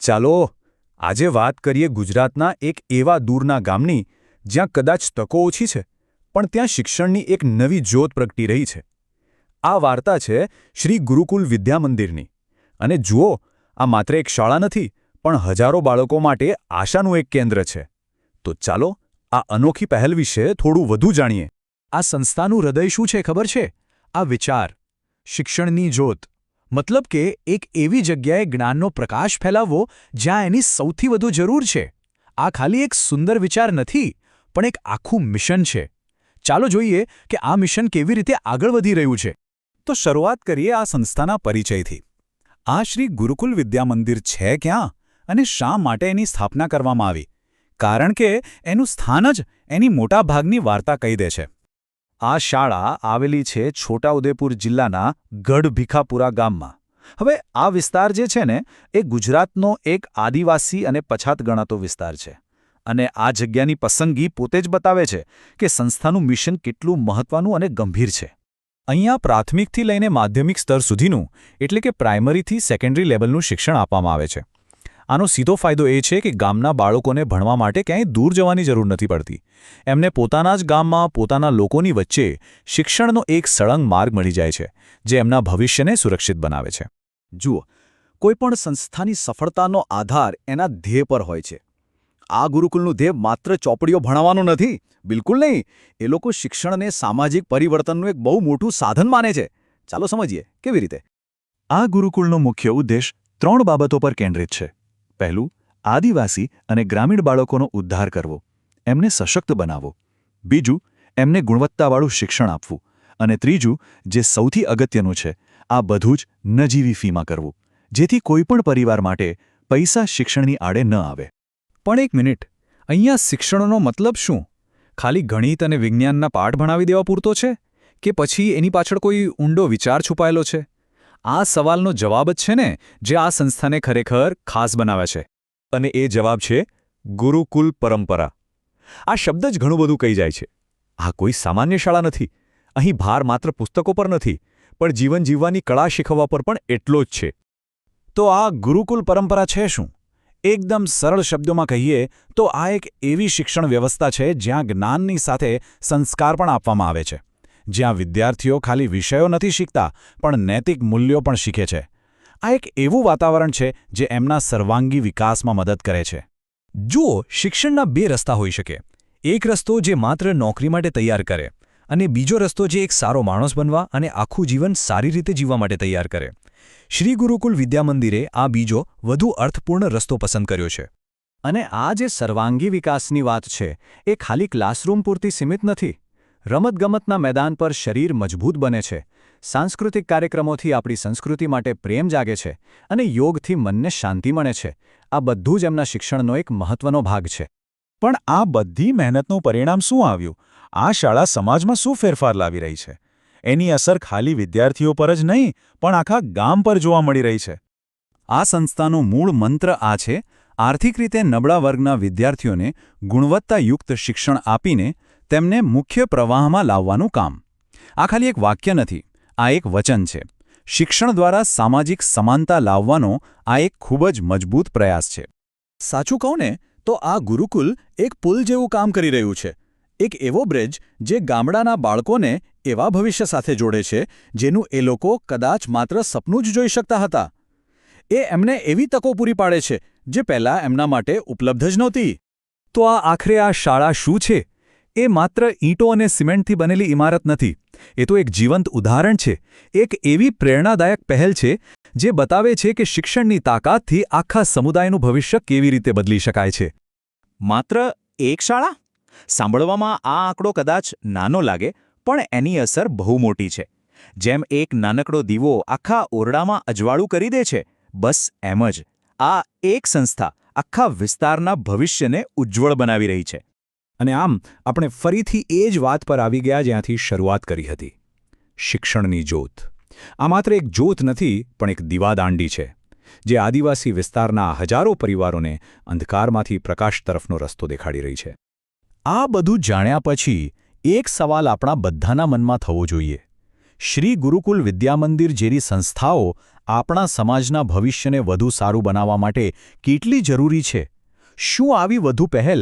ચાલો આજે વાત કરીએ ગુજરાતના એક એવા દૂરના ગામની જ્યાં કદાચ તકો ઓછી છે પણ ત્યાં શિક્ષણની એક નવી જ્યોત પ્રગટી રહી છે. આ વાર્તા છે શ્રી ગુરુકુલ વિદ્યામંદિરની. અને જુઓ, આ માત્ર એક શાળા નથી પણ હજારો બાળકો માટે આશાનું એક કેન્દ્ર છે. તો ચાલો આ અનોખી પહેલ વિશે થોડું વધુ જાણીએ. આ સંસ્થાનું હૃદય શું છે ખબર છે? આ વિચાર, શિક્ષણની જ્યોત. મતલબ કે એક એવી જગ્યાએ જ્ઞાનનો પ્રકાશ ફેલાવવો જ્યાં એની સૌથી વધુ જરૂર છે. આ ખાલી એક સુંદર વિચાર નથી, પણ એક આખું મિશન છે. ચાલો જોઈએ કે આ મિશન કેવી રીતે આગળ વધી રહ્યું છે. તો શરૂઆત કરીએ આ સંસ્થાના પરિચયથી. આ શ્રી ગુરુકુલ વિદ્યામંદિર છે ક્યાં અને શા માટે એની સ્થાપના કરવામાં આવી? કારણ કે એનું સ્થાન જ એની મોટાભાગની વાર્તા કહી દે છે. આ શાળા આવેલી છે છોટાઉદેપુર જિલ્લાના ગઢભીખાપુરા ગામમાં. હવે આ વિસ્તાર જે છે ને એ ગુજરાતનો એક આદિવાસી અને પછાત ગણાતો વિસ્તાર છે. અને આ જગ્યાની પસંદગી પોતે જ બતાવે છે કે સંસ્થાનું મિશન કેટલું મહત્વનું અને ગંભીર છે. અહીંયા પ્રાથમિકથી લઈને માધ્યમિક સ્તર સુધીનું એટલે કે પ્રાઇમરીથી સેકન્ડરી લેવલનું શિક્ષણ આપવામાં આવે છે. આનો સીધો ફાયદો એ છે કે ગામના બાળકોને ભણવા માટે ક્યાંય દૂર જવાની જરૂર નથી પડતી. એમને પોતાના જ ગામમાં પોતાના લોકોની વચ્ચે શિક્ષણનો એક સળંગ માર્ગ મળી જાય છે, જે એમના ભવિષ્યને સુરક્ષિત બનાવે છે. જુઓ, કોઈપણ સંસ્થાની સફળતાનો આધાર એના ધ્યેય પર હોય છે. આ ગુરુકુલનું ધ્યેય માત્ર ચોપડીઓ ભણાવવાનું નથી, બિલકુલ નહીં. એ લોકો શિક્ષણને સામાજિક પરિવર્તનનું એક બહુ મોટું સાધન માને છે. ચાલો સમજીએ કેવી રીતે. આ ગુરુકુલનો મુખ્ય ઉદ્દેશ 3 બાબતો પર કેન્દ્રિત છે. પહેલું, આદિવાસી અને ગ્રામીણ બાળકોનો ઉદ્ધાર કરવો, એમને સશક્ત બનાવવો. બીજું, એમને ગુણવત્તાવાળું શિક્ષણ આપવું. અને ત્રીજું, જે સૌથી અગત્યનું છે, આ બધું જ નજીવી ફીમાં કરવું, જેથી કોઈપણ પરિવાર માટે પૈસા શિક્ષણની આડે ન આવે. પણ એક મિનિટ, અહીંયા શિક્ષણનો મતલબ શું? ખાલી ગણિત અને વિજ્ઞાનના પાઠ ભણાવી દેવા પૂરતો છે? કે પછી એની પાછળ કોઈ ઊંડો વિચાર છુપાયેલો છે? આ સવાલનો જવાબ જ છે ને જે આ સંસ્થાને ખરેખર ખાસ બનાવે છે. અને એ જવાબ છે ગુરુકુલ પરંપરા. આ શબ્દ જ ઘણું બધું કહી જાય છે. આ કોઈ સામાન્ય શાળા નથી. અહીં ભાર માત્ર પુસ્તકો પર નથી, પણ જીવન જીવવાની કળા શીખવવા પર પણ એટલો જ છે. તો આ ગુરુકુલ પરંપરા છે શું? એકદમ સરળ શબ્દોમાં કહીએ તો આ એક એવી શિક્ષણ વ્યવસ્થા છે જ્યાં જ્ઞાનની સાથે સંસ્કાર પણ આપવામાં આવે છે. જ્યાં વિદ્યાર્થીઓ ખાલી વિષયો નથી શીખતા પણ નૈતિક મૂલ્યો પણ શીખે છે. આ એક એવું વાતાવરણ છે જે એમના સર્વાંગી વિકાસમાં મદદ કરે છે. જુઓ, શિક્ષણના 2 રસ્તા હોઈ શકે. એક રસ્તો જે માત્ર નોકરી માટે તૈયાર કરે, અને બીજો રસ્તો જે એક સારો માણસ બનવા અને આખું જીવન સારી રીતે જીવવા માટે તૈયાર કરે. શ્રી ગુરુકુલ વિદ્યામંદિરે આ બીજો વધુ અર્થપૂર્ણ રસ્તો પસંદ કર્યો છે. અને આ જે સર્વાંગી વિકાસની વાત છે એ ખાલી ક્લાસરૂમ પૂરતી સીમિત નથી. રમતગમતના મેદાન પર શરીર મજબૂત બને છે, સાંસ્કૃતિક કાર્યક્રમોથી આપણી સંસ્કૃતિ માટે પ્રેમ જાગે છે, અને યોગથી મનને શાંતિ મળે છે. આ બધું જ એમના શિક્ષણનો એક મહત્વનો ભાગ છે. પણ આ બધી મહેનતનું પરિણામ શું આવ્યું? આ શાળા સમાજમાં શું ફેરફાર લાવી રહી છે? એની અસર ખાલી વિદ્યાર્થીઓ પર જ નહીં પણ આખા ગામ પર જોવા મળી રહી છે. આ સંસ્થાનો મૂળ મંત્ર આ છે: આર્થિક રીતે નબળા વર્ગના વિદ્યાર્થીઓને ગુણવત્તાયુક્ત શિક્ષણ આપીને તેમને મુખ્ય પ્રવાહમાં લાવવાનું કામ. આ ખાલી એક વાક્ય નથી, આ એક વચન છે. શિક્ષણ દ્વારા સામાજિક સમાનતા લાવવાનો આ એક ખૂબ જ મજબૂત પ્રયાસ છે. સાચું કહું ને તો આ ગુરુકુલ એક પુલ જેવું કામ કરી રહ્યું છે. એક એવો બ્રિજ જે ગામડાના બાળકોને એવા ભવિષ્ય સાથે જોડે છે જેનું એ લોકો કદાચ માત્ર સપનું જ જોઈ શકતા હતા. એ એમને એવી તકો પૂરી પાડે છે જે પહેલાં એમના માટે ઉપલબ્ધ જ નહોતી. તો આખરે આ શાળા શું છે? એ માત્ર ઈંટો અને સિમેન્ટથી બનેલી ઇમારત નથી. એ તો એક જીવંત ઉદાહરણ છે. એક એવી પ્રેરણાદાયક પહેલ છે જે બતાવે છે કે શિક્ષણની તાકાતથી આખા સમુદાયનું ભવિષ્ય કેવી રીતે બદલી શકાય છે. માત્ર એક શાળા? સાંભળવામાં આ આંકડો કદાચ નાનો લાગે, પણ એની અસર બહુ મોટી છે. જેમ એક નાનકડો દીવો આખા ઓરડામાં અજવાળું કરી દે છે, બસ એમ જ આ એક સંસ્થા આખા વિસ્તારના ભવિષ્યને ઉજ્જવળ બનાવી રહી છે. અને આમ આપણે ફરીથી એ જ વાત પર આવી ગયા જ્યાંથી શરૂઆત કરી હતી. શિક્ષણની જ્યોત. આ માત્ર એક જ્યોત નથી પણ એક દીવાદાંડી છે જે આદિવાસી વિસ્તારના હજારો પરિવારોને અંધકારમાંથી પ્રકાશ તરફનો રસ્તો દેખાડી રહી છે. આ બધું જાણ્યા પછી એક સવાલ આપણા બધાના મનમાં થવો જોઈએ. શ્રી ગુરુકુલ વિદ્યામંદિર જેવી સંસ્થાઓ આપણા સમાજના ભવિષ્યને વધુ સારું બનાવવા માટે કેટલી જરૂરી છે? શું આવી વધુ પહેલ